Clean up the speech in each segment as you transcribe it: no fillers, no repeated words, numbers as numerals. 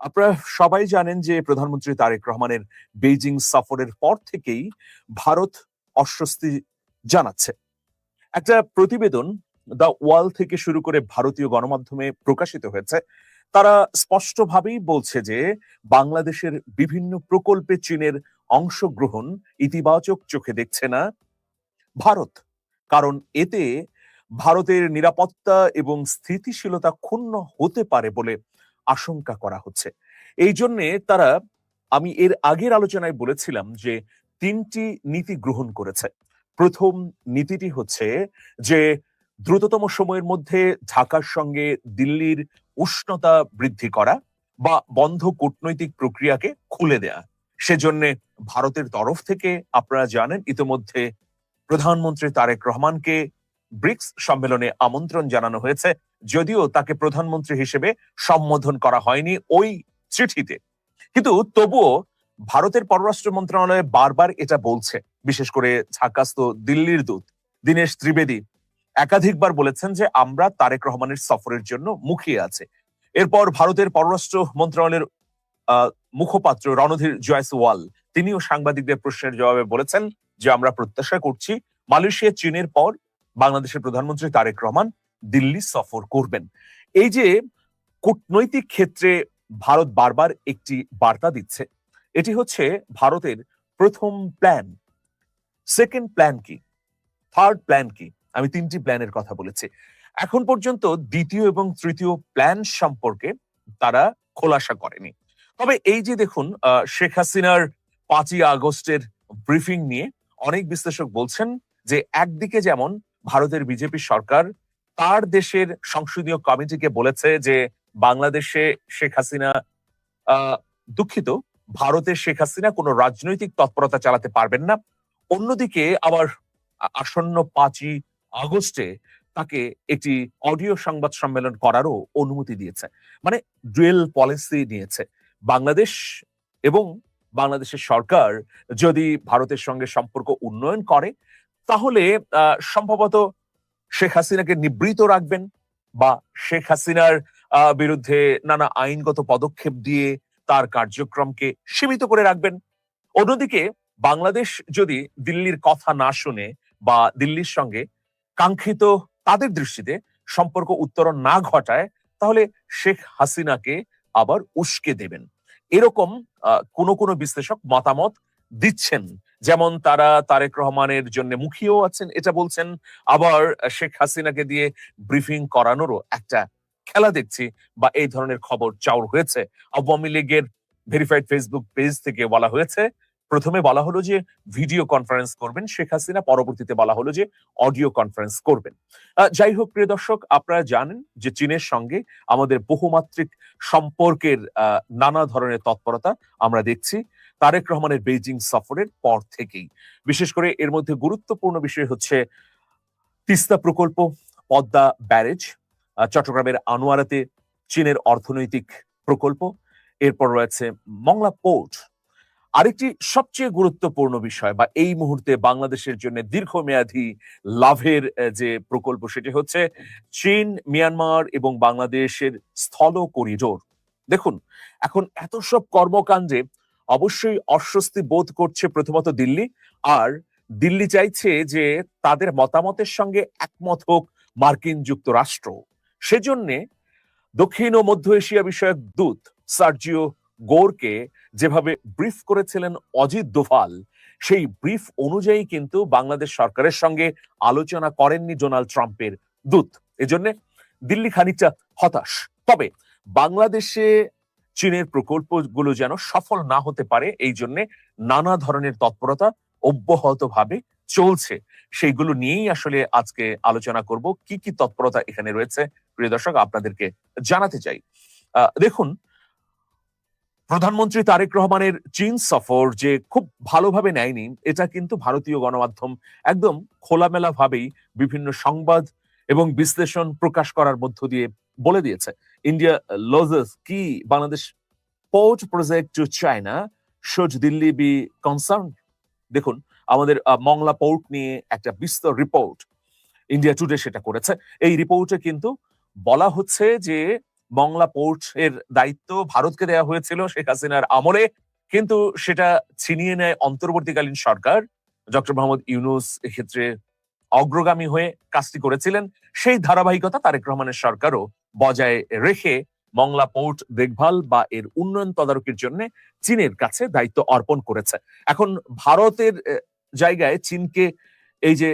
আপনারা সবাই জানেন যে প্রধানমন্ত্রী তারেক রহমানের বেইজিং সফরের পর থেকেই ভারত অস্বস্তি জানাচ্ছে। একটা প্রতিবেদন দ্য ওয়াল থেকে শুরু করে ভারতীয় গণমাধ্যমে প্রকাশিত হয়েছে। তারা স্পষ্টভাবেই বলছে যে বাংলাদেশের বিভিন্ন প্রকল্পে চীনের অংশগ্রহণ ইতিবাচক চোখে দেখছে না ভারত। কারণ এতে ভারতের নিরাপত্তা এবং স্থিতিশীলতা ক্ষুণ্ণ হতে পারে বলে আশঙ্কা করা হচ্ছে। এই জন্যে তারা, আমি এর আগের আলোচনায় বলেছিলাম যে ৩টি নীতি গ্রহণ করেছে। প্রথম নীতিটি হচ্ছে যে দ্রুততম সময়ের মধ্যে ঢাকার সঙ্গে দিল্লির উষ্ণতা বৃদ্ধি করা বা বন্ধ কূটনৈতিক প্রক্রিয়াকে খুলে দেয়া। সেজন্য ভারতের তরফ থেকে আপনারা জানেন ইতোমধ্যে প্রধানমন্ত্রী তারেক রহমানকে ব্রিক্স সম্মেলনে আমন্ত্রণ জানানো হয়েছে, যদিও তাকে প্রধানমন্ত্রী হিসেবে সম্বোধন করা হয়নি ওই চিঠিতে। কিন্তু তবুও ভারতের পররাষ্ট্র মন্ত্রণালয় বারবার এটা বলছে, বিশেষ করে ঢাকাস্থ দিল্লির দূত দীনেশ ত্রিবেদী একাধিকবার বলেছেন যে আমরা তারেক রহমানের সফরের জন্য মুখিয়ে আছে। এরপর ভারতের পররাষ্ট্র মন্ত্রণালয়ের মুখপাত্র রণধীর জয়সওয়াল তিনিও সাংবাদিকদের প্রশ্নের জবাবে বলেছেন যে আমরা প্রত্যাশা করছি মালয়েশিয়া চীনের পর বাংলাদেশের প্রধানমন্ত্রী তারেক রহমান দিল্লি সফর করবেন। এই যে কূটনৈতিক ক্ষেত্রে ভারত বারবার একটি বার্তা দিচ্ছে, এটি হচ্ছে ভারতের প্রথম প্ল্যান। সেকেন্ড প্ল্যান কি, থার্ড প্ল্যান কি? আমি 3টি প্ল্যানের কথা বলেছি। এখন পর্যন্ত দ্বিতীয় এবং তৃতীয় প্ল্যান সম্পর্কে তারা খোলাসা করেনি। তবে এই যে দেখুন, শেখ হাসিনার 5ই আগস্টের ব্রিফিং নিয়ে অনেক বিশ্লেষক বলছেন যে একদিকে যেমন ভারতের বিজেপি সরকার তার দেশের সংসদীয় কমিটিকে বলেছে যে বাংলাদেশে শেখ হাসিনা, দুঃখিত, ভারতের শেখ হাসিনা কোনো রাজনৈতিক তৎপরতা চালাতে পারবেন না। অন্যদিকে আবার আসন্ন 5ই আগস্টে তাকে একটি অডিও সংবাদ সম্মেলন করারও অনুমতি দিয়েছে। মানে ডুয়েল পলিসি নিয়েছে বাংলাদেশ। এবং বাংলাদেশের সরকার যদি ভারতের সঙ্গে সম্পর্ক উন্নয়ন করে তাহলে সম্ভবত শেখ হাসিনাকে নিবৃত রাখবেন বা শেখ হাসিনার বিরুদ্ধে নানা আইনগত পদক্ষেপ দিয়ে তার কার্যক্রমকে সীমিত করে রাখবেন। অন্যদিকে বাংলাদেশ যদি দিল্লির কথা না শুনে বা দিল্লির সঙ্গে কাঙ্ক্ষিত তাদের দৃষ্টিতে সম্পর্ক উত্তরণ না ঘটায় তাহলে শেখ হাসিনাকে আবার উস্কে দেবেন। এরকম কোন বিশ্লেষক মতামত দিচ্ছেন। যেমন তারা তারেক রহমানের জন্য মুখিয়েও আছেন এটা বলছেন, আবার শেখ হাসিনাকে দিয়ে ব্রিফিং করানোরও একটা খেলা দেখছি বা এই ধরনের খবর চাউর হয়েছে। আওয়ামী লীগের ভেরিফাইড ফেসবুক পেজ থেকে বলা হয়েছে, প্রথমে বলা হলো যে ভিডিও কনফারেন্স করবেন শেখ হাসিনা, পরবর্তীতে বলা হলো যে অডিও কনফারেন্স করবেন। যাই হোক প্রিয় দর্শক, আপনারা জানেন যে চীনের সঙ্গে আমাদের বহুমাত্রিক সম্পর্কের নানা ধরনের তৎপরতা আমরা দেখছি তারেক রহমানের বেইজিং সফরের পর থেকেই। বিশেষ করে এর মধ্যে গুরুত্বপূর্ণ বিষয় হচ্ছে তিস্তা প্রকল্প, পদ্মা ব্যারেজ, চট্টগ্রামের আনোয়ারাতে চীনের অর্থনৈতিক প্রকল্প, এরপর রয়েছে মংলা পোর্ট। আরেকটি সবচেয়ে গুরুত্বপূর্ণ বিষয় বা এই মুহূর্তে বাংলাদেশের জন্য দীর্ঘমেয়াদী লাভের যে প্রকল্প, সেটি হচ্ছে চীন, মিয়ানমার এবং বাংলাদেশের স্থল করিডোর। দেখুন, এখন এত সব কর্মকাণ্ডে অবশ্যই অস্বস্তি বোধ করছে প্রথমত দিল্লি, আর দিল্লি চাইছে যে তাদের মতামতের সঙ্গে একমত হোক মার্কিন যুক্তরাষ্ট্র। সেজন্যে দক্ষিণ ও মধ্য এশিয়া বিষয়ক দূত সার্জিও গোরকে যেভাবে ব্রিফ করেছিলেন অজিত দোভাল, সেই ব্রিফ অনুযায়ী কিন্তু বাংলাদেশ সরকারের সঙ্গে আলোচনা করেননি ডোনাল্ড ট্রাম্পের দূত। এজন্য দিল্লি খানিকটা হতাশ। তবে বাংলাদেশে চীনের প্রকল্পগুলো যেন সফল না হতে পারে এই জন্য নানা ধরনের তৎপরতা অব্যাহতভাবে চলছে। সেইগুলো নিয়েই আসলে আজকে আলোচনা করব। কি কি তৎপরতা এখানে রয়েছে প্রিয় দর্শক আপনাদেরকে জানাতে চাই। দেখুন, প্রধানমন্ত্রী তারেক রহমানের চীন সফর যে খুব ভালোভাবে নেয়নি এটা কিন্তু ভারতীয় গণমাধ্যম একদম খোলামেলা ভাবেই বিভিন্ন সংবাদ এবং বিশ্লেষণ প্রকাশ করার মধ্য দিয়ে বলে দিয়েছে। ইন্ডিয়া লজেস কি Bangladesh port project to China, should Delhi be concern? দেখুন, আমাদের মংলা পোর্ট নিয়ে একটা বিস্তর রিপোর্ট ইন্ডিয়া টুডে সেটা করেছে। এই রিপোর্টে কিন্তু বলা হচ্ছে যে মংলা পোর্ট এর দায়িত্ব ভারতকে দেওয়া হয়েছিল শেখ হাসিনার আমলে, কিন্তু সেটা ছিনিয়ে নেয় অন্তর্বর্তীকালীন সরকার। ডক্টর মোহাম্মদ ইউনূস এক্ষেত্রে অগ্রগামী হয়ে কাজটি করেছিলেন। সেই ধারাবাহিকতা তারেক রহমানের সরকারও বজায় রেখে মংলা পোর্ট দেখভাল বা এর উন্নয়ন তদারকির জন্য চীনের কাছে দায়িত্ব অর্পণ করেছে। এখন ভারতের জায়গায় চীনকে এই যে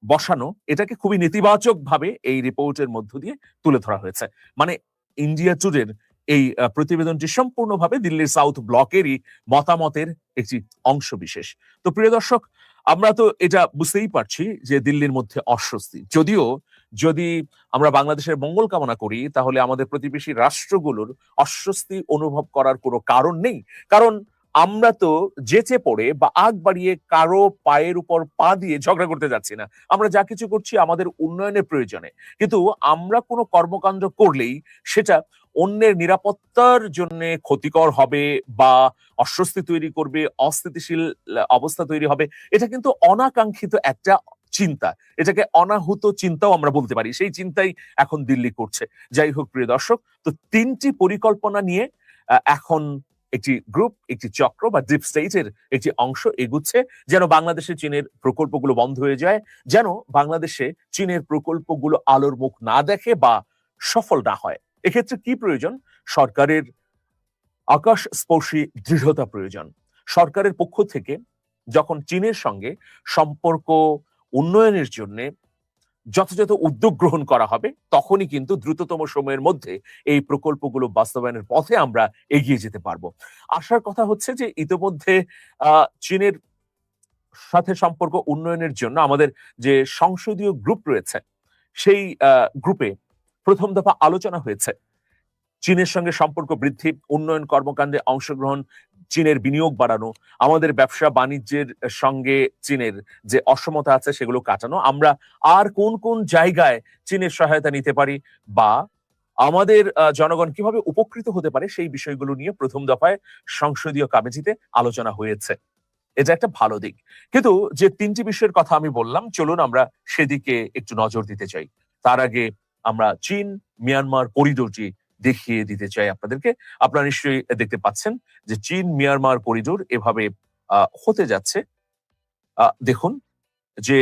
বসানো, এটাকে খুবই নেতিবাচক ভাবে এই রিপোর্টের মধ্য দিয়ে তুলে ধরা হয়েছে। মানে ইন্ডিয়া টুডের এই প্রতিবেদনটি সম্পূর্ণভাবে দিল্লির সাউথ ব্লকেরই মতামতের একটি অংশ বিশেষ। তো প্রিয় দর্শক, আমরা তো এটা বুঝতেই পারছি যে দিল্লির মধ্যে অস্বস্তি, যদিও যদি আমরা বাংলাদেশের মঙ্গল কামনা করি তাহলে আমাদের প্রতিবেশী রাষ্ট্রগুলোর অস্বস্তি অনুভব করার কোনো কারণ নেই। কারণ আমরা তো যেচে পড়ে বা আগ বাড়িয়ে কারো পায়ের উপর পা দিয়ে ঝগড়া করতে যাচ্ছি না। আমরা যা কিছু করছি আমাদের উন্নয়নের প্রয়োজনে। কিন্তু আমরা কোনো কর্মকাণ্ড করলেই সেটা অন্যের নিরাপত্তার জন্য ক্ষতিকর হবে বা অস্বস্তি তৈরি করবে, অস্থিতিশীল অবস্থা তৈরি হবে, এটা কিন্তু অনাকাঙ্ক্ষিত একটা চিন্তা। এটাকে অনাহুত চিন্তাও আমরা বলতে পারি। সেই চিন্তাই এখন দিল্লি করছে। যাই হোক প্রিয় দর্শক, তো ৩টি পরিকল্পনা নিয়ে এখন একটি গ্রুপ, একটি চক্র বা ডিপ স্টেটের একটি অংশ এগুচ্ছে, যেন বাংলাদেশে চীনের প্রকল্পগুলো বন্ধ হয়ে যায়, যেন বাংলাদেশে চীনের প্রকল্পগুলো আলোর মুখ না দেখে বা সফল না হয়। এক্ষেত্রে কি প্রয়োজন? সরকারের আকাশ স্পর্শী দৃঢ়তা প্রয়োজন। সরকারের পক্ষ থেকে যখন চীনের সঙ্গে সম্পর্ক উন্নয়নের জন্য যথাযথ উদ্যোগ গ্রহণ করা হবে, তখনই কিন্তু দ্রুততম সময়ের মধ্যে এই প্রকল্পগুলো বাস্তবায়নের পথে আমরা এগিয়ে যেতে পারবো। আশার কথা হচ্ছে যে ইতিমধ্যে চীনের সাথে সম্পর্ক উন্নয়নের জন্য আমাদের যে সংসদীয় গ্রুপ রয়েছে, সেই গ্রুপে প্রথম দফা আলোচনা হয়েছে চীনের সঙ্গে সম্পর্ক বৃদ্ধি, উন্নয়ন কর্মকাণ্ডে অংশগ্রহণ, চীনের বিনিয়োগ বাড়ানো, আমাদের ব্যবসা বাণিজ্যের সঙ্গে চীনের যে অসমতা আছে সেগুলো কাটানো, আমরা আর কোন কোন জায়গায় চীনের সহায়তা নিতে পারি বা আমাদের জনগণ কিভাবে উপকৃত হতে পারে, সেই বিষয়গুলো নিয়ে প্রথম দফায় সংসদীয় কমিটিতে আলোচনা হয়েছে। এটা একটা ভালো দিক। কিন্তু যে ৩টি বিষয়ের কথা আমি বললাম, চলুন আমরা সেদিকে একটু নজর দিতে চাই। তার আগে আমরা চীন মিয়ানমার করিডোরটি দেখিয়ে দিতে চাই আপনাদেরকে। আপনারা নিশ্চয়ই দেখতে পাচ্ছেন যে চীন মিয়ানমার করিডোর এভাবে হতে যাচ্ছে। দেখুন যে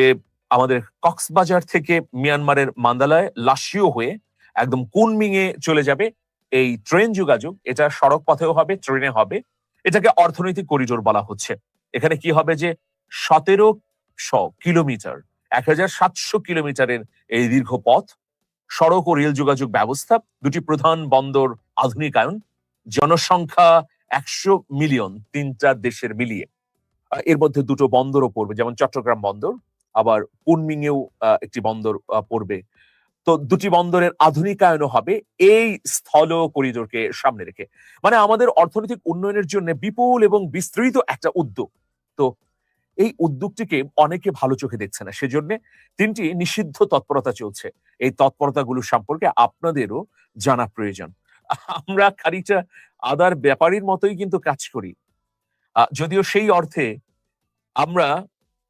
আমাদের কক্সবাজার থেকে মিয়ানমারের মান্দালায় লাশিও হয়ে একদম কুনমিং এ চলে যাবে এই ট্রেন যোগাযোগ। এটা সড়ক পথেও হবে, ট্রেনে হবে। এটাকে অর্থনৈতিক করিডোর বলা হচ্ছে। এখানে কি হবে যে ১৭০০ কিলোমিটার, ১৭০০ কিলোমিটারের এই দীর্ঘ পথ, সড়ক ও রেল যোগাযোগ ব্যবস্থা, দুটি প্রধান বন্দর আধুনিকায়ন, জনসংখ্যা ১০০ মিলিয়ন ৩টা দেশের মিলিয়ে। এর মধ্যে দুটো বন্দরও পড়বে, যেমন চট্টগ্রাম বন্দর, আবার কুনমিং এও একটি বন্দর পড়বে। তো দুটি বন্দরের আধুনিকায়নও হবে এই স্থল করিডোরকে সামনে রেখে। মানে আমাদের অর্থনৈতিক উন্নয়নের জন্য বিপুল এবং বিস্তৃত একটা উদ্যোগ। তো এই উদ্যোগটিকে অনেকে ভালো চোখে দেখছে না, সেজন্য ৩টি নিষিদ্ধ তৎপরতা চলছে। এই তৎপরতাগুলো সম্পর্কে আপনাদেরও জানা প্রয়োজন। আমরা খানিকটা আদার ব্যাপারীর মতোই কিন্তু কাজ করি, যদিও সেই অর্থে আমরা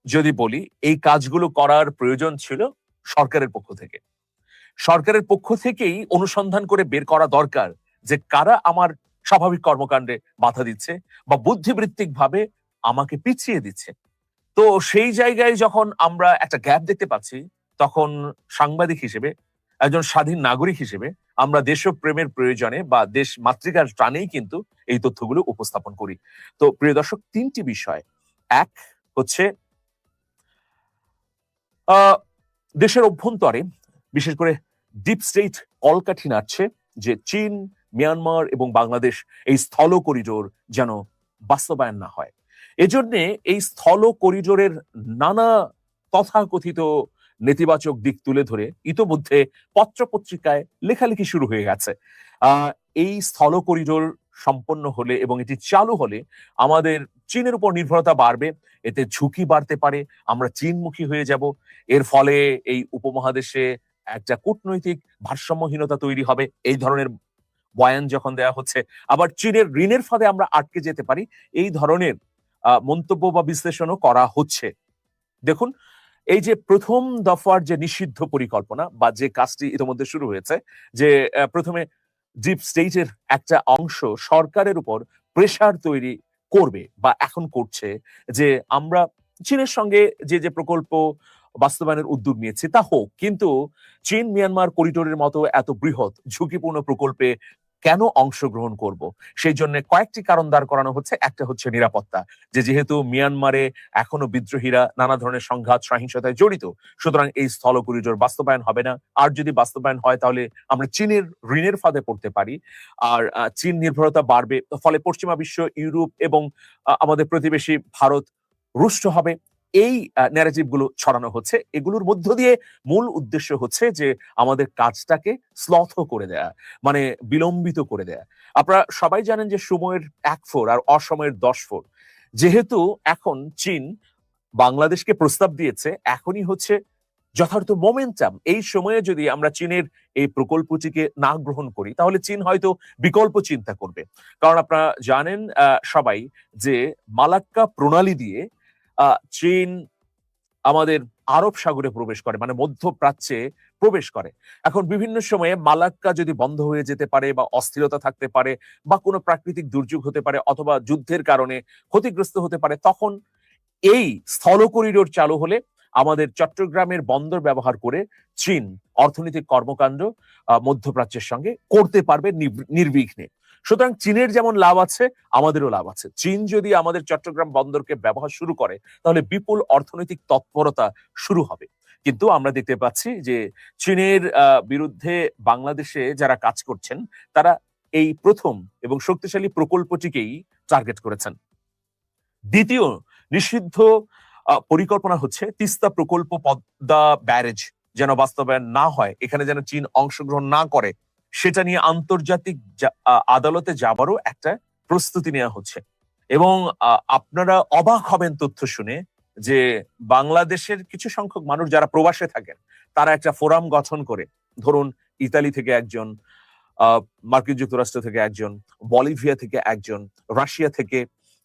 যদি বলি এই কাজগুলো করার প্রয়োজন ছিল সরকারের পক্ষ থেকে। সরকারের পক্ষ থেকেই অনুসন্ধান করে বের করা দরকার যে কারা আমার স্বাভাবিক কর্মকাণ্ডে বাধা দিচ্ছে বা বুদ্ধিবৃত্তিক ভাবে আমাকে পিছিয়ে দিচ্ছে। তো সেই জায়গায় যখন আমরা একটা গ্যাপ দেখতে পাচ্ছি, তখন সাংবাদিক হিসেবে, একজন স্বাধীন নাগরিক হিসেবে আমরা দেশপ্রেমের প্রয়োজনে বা দেশ মাতৃকার টানেই কিন্তু এই তথ্যগুলো উপস্থাপন করি। তো প্রিয় দর্শক, ৩টি বিষয়। এক হচ্ছে দেশের অভ্যন্তরে বিশেষ করে ডিপ স্টেট কলকাঠি নাড়ছে যে চীন, মিয়ানমার এবং বাংলাদেশ এই স্থল করিডোর যেন বাস্তবায়ন না হয়। এজন্যে এই স্থল করিডোরের নানা তথাকথিত নেতিবাচক দিক তুলে ধরে ইতোমধ্যে পত্রপত্রিকায় লেখালেখি শুরু হয়ে গেছে। এই স্থল করিডোর সম্পন্ন হলে এবং এটি চালু হলে আমাদের চীনের উপর নির্ভরতা বাড়বে, এতে ঝুঁকি বাড়তে পারে, আমরা চীনমুখী হয়ে যাব। এর ফলে এই উপমহাদেশে একটা কূটনৈতিক ভারসাম্যহীনতা তৈরি হবে। এই ধরনের বয়ান যখন দেওয়া হচ্ছে, আবার চীনের ঋণের ফাঁদে আমরা আটকে যেতে পারি, এই ধরনের মন্তব্য বা বিশ্লেষণও করা হচ্ছে। দেখুন, এই যে প্রথম দফার যে নিষিদ্ধ পরিকল্পনা বা যে কাজটি ইতিমধ্যে শুরু হয়েছে, যে প্রথমে ডিপ স্টেটের একটা অংশ সরকারের উপর প্রেসার তৈরি করবে বা এখন করছে যে আমরা চীনের সঙ্গে যে প্রকল্প বাস্তবায়নের উদ্যোগ নিয়েছি তা হোক, কিন্তু চীন মিয়ানমার করিডোরের মতো এত বৃহৎ ঝুঁকিপূর্ণ প্রকল্পে কেন অংশগ্রহণ করব? সেই জন্য কয়েকটি কারণ দাঁড় করানো হচ্ছে। একটা হচ্ছে নিরাপত্তা, যেহেতু মিয়ানমারে এখনো বিদ্রোহীরা নানা ধরনের সংঘাত সহিংসতায় জড়িত, সুতরাং এই স্থল করিডোর বাস্তবায়ন হবে না। আর যদি বাস্তবায়ন হয় তাহলে আমরা চীনের ঋণের ফাঁদে পড়তে পারি, আর চীন নির্ভরতা বাড়বে, ফলে পশ্চিমা বিশ্ব, ইউরোপ এবং আমাদের প্রতিবেশী ভারত রুষ্ট হবে। এই ন্যারেটিভ গুলো ছড়ানো হচ্ছে। এগুলোর মধ্য দিয়ে মূল উদ্দেশ্য হচ্ছে যে আমাদের কাজটাকে স্লথ করে দেয়া, মানে বিলম্বিত করে দেয়া। আপনারা সবাই জানেন যে সময়ের 1 আর অসময়ের 10 যেহেতু এখন চীন বাংলাদেশকে প্রস্তাব দিয়েছে, এখনই হচ্ছে যথার্থ মোমেন্টাম। এই সময়ে যদি আমরা চীনের এই প্রকল্পটিকে না গ্রহণ করি তাহলে চীন হয়তো বিকল্প চিন্তা করবে। কারণ আপনারা জানেন সবাই যে মালাক্কা প্রণালী দিয়ে চীন আমাদের আরব সাগরে প্রবেশ করে, মানে মধ্যপ্রাচ্যে প্রবেশ করে। এখন বিভিন্ন সময়ে মালাক্কা যদি বন্ধ হয়ে যেতে পারে বা অস্থিরতা থাকতে পারে বা কোনো প্রাকৃতিক দুর্যোগ হতে পারে অথবা যুদ্ধের কারণে ক্ষতিগ্রস্ত হতে পারে, তখন এই স্থল করিডোর চালু হলে আমাদের চট্টগ্রামের বন্দর ব্যবহার করে চীন অর্থনৈতিক কর্মকাণ্ড মধ্যপ্রাচ্যের সঙ্গে করতে পারবে নির্বিঘ্নে। সুতরাং চীনের যেমন লাভ আছে, আমাদেরও লাভ আছে। চীন যদি আমাদের চট্টগ্রাম বন্দরকে ব্যবহার শুরু করে তাহলে বিপুল অর্থনৈতিক তৎপরতা শুরু হবে। কিন্তু আমরা দেখতে পাচ্ছি যে চীনের বিরুদ্ধে বাংলাদেশে যারা কাজ করছেন তারা এই প্রথম এবং শক্তিশালী প্রকল্পটিকেই টার্গেট করেছেন। দ্বিতীয় নিষিদ্ধ পরিকল্পনা হচ্ছে তিস্তা প্রকল্প, পদ্মা ব্যারেজ যেন বাস্তবায়ন না হয়, এখানে যেন চীন অংশগ্রহণ না করে, সেটা নিয়ে আন্তর্জাতিক আদালতে যাবারও একটা প্রস্তুতি নেওয়া হচ্ছে। এবং আপনারা অবাক হবেন তথ্য শুনে যে বাংলাদেশের কিছু সংখ্যক মানুষ যারা প্রবাসে থাকেন তারা একটা ফোরাম গঠন করে, ধরুন ইতালি থেকে একজন, মার্কিন যুক্তরাষ্ট্র থেকে একজন, বলিভিয়া থেকে একজন, রাশিয়া থেকে,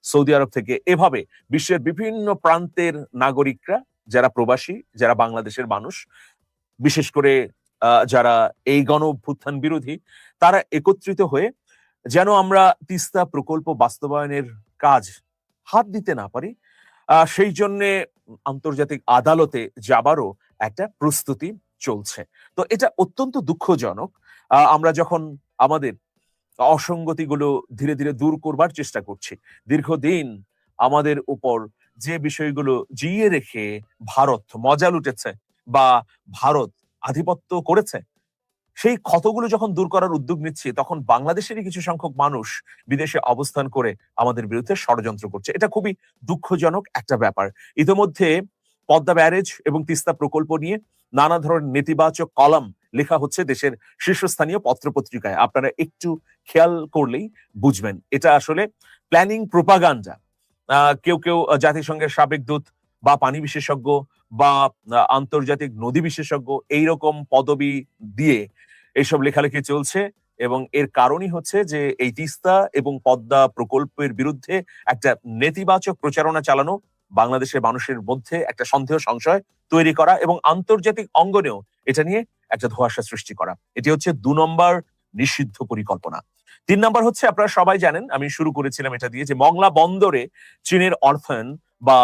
সৌদি আরব থেকে, এভাবে বিশ্বের বিভিন্ন প্রান্তের নাগরিকরা যারা প্রবাসী, যারা বাংলাদেশের মানুষ, বিশেষ করে যারা এই গণ অভ্যুত্থান বিরোধী, তারা একত্রিত হয়ে যেন আমরা তিস্তা প্রকল্প বাস্তবায়নের কাজ হাত দিতে না পারি, সেই জন্যে আন্তর্জাতিক আদালতে যাবারও একটা প্রস্তুতি চলছে। তো এটা অত্যন্ত দুঃখজনক। আমরা যখন আমাদের অসঙ্গতিগুলো ধীরে ধীরে দূর করবার চেষ্টা করছি, দীর্ঘদিন আমাদের উপর যে বিষয়গুলো জিইয়ে রেখে ভারত মজা লুটেছে বা ভারত আধিপত্য করেছে, সেই ক্ষতগুলো যখন দূর করার উদ্যোগ নিচ্ছি, তখন বাংলাদেশেরই কিছু সংখ্যক মানুষ বিদেশে অবস্থান করে আমাদের বিরুদ্ধে ষড়যন্ত্র করছে। এটা খুবই দুঃখজনক একটা ব্যাপার। ইতিমধ্যে পদ্মা ব্যারেজ এবং তিস্তা প্রকল্প নিয়ে নানা ধরনের নেতিবাচক কলাম লেখা হচ্ছে দেশের শীর্ষস্থানীয় পত্রপত্রিকায়। আপনারা একটু খেয়াল করলেই বুঝবেন এটা আসলে প্ল্যানিং প্রোপাগান্ডা। কেউ কেউ জাতিসংঘের সাবেক দূত বা পানি বিশেষজ্ঞ বা আন্তর্জাতিক নদী বিশেষজ্ঞ এইরকম পদবি দিয়ে এইসব লেখালেখি চলছে, এবং এর কারণই হচ্ছে যে এই তিস্তা এবং পদ্মা প্রকল্পের বিরুদ্ধে একটা নেতিবাচক প্রচারণা চালানো, বাংলাদেশের মানুষের মধ্যে একটা সন্দেহ সংশয় তৈরি করা এবং আন্তর্জাতিক অঙ্গনেও এটা নিয়ে একটা ধোঁয়াশা সৃষ্টি করা। এটি হচ্ছে 2 নম্বর নিষিদ্ধ পরিকল্পনা। 3 নম্বর হচ্ছে, আপনারা সবাই জানেন, আমি শুরু করেছিলাম এটা দিয়ে, যে মংলা বন্দরে চীনের অর্থায়ন বা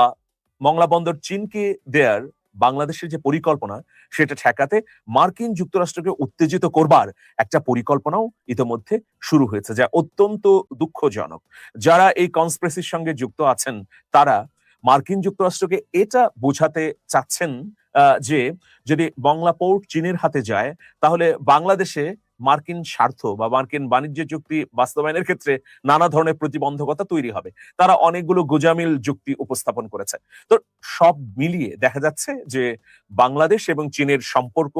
মংলা বন্দর চীনকে দেয়ার বাংলাদেশের যে পরিকল্পনা, সেটা ঠেকাতে মার্কিন যুক্তরাষ্ট্রকে উত্তেজিত করবার একটা পরিকল্পনাও ইতিমধ্যে শুরু হয়েছে, যা অত্যন্ত দুঃখজনক। যারা এই কনস্পিরেসির সঙ্গে যুক্ত আছেন তারা মার্কিন যুক্তরাষ্ট্রকে এটা বোঝাতে চাচ্ছেন যে যদি মংলা পোর্ট চীনের হাতে যায় তাহলে বাংলাদেশে মার্কিন স্বার্থ বা মার্কিন বাণিজ্য চুক্তি বাস্তবায়নের ক্ষেত্রে নানা ধরনের প্রতিবন্ধকতা তৈরি হবে। তারা অনেকগুলো গোজামিল যুক্তি উপস্থাপন করেছে। তো সব মিলিয়ে দেখা যাচ্ছে যে বাংলাদেশ এবং চীনের সম্পর্ক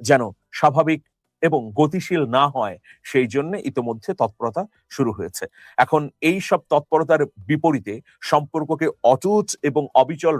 যেন স্বাভাবিক এবং গতিশীল না হয়, সেই জন্য ইতোমধ্যে তৎপরতা শুরু হয়েছে। এখন এই সব তৎপরতার বিপরীতে সম্পর্ককে অটুট এবং অবিচল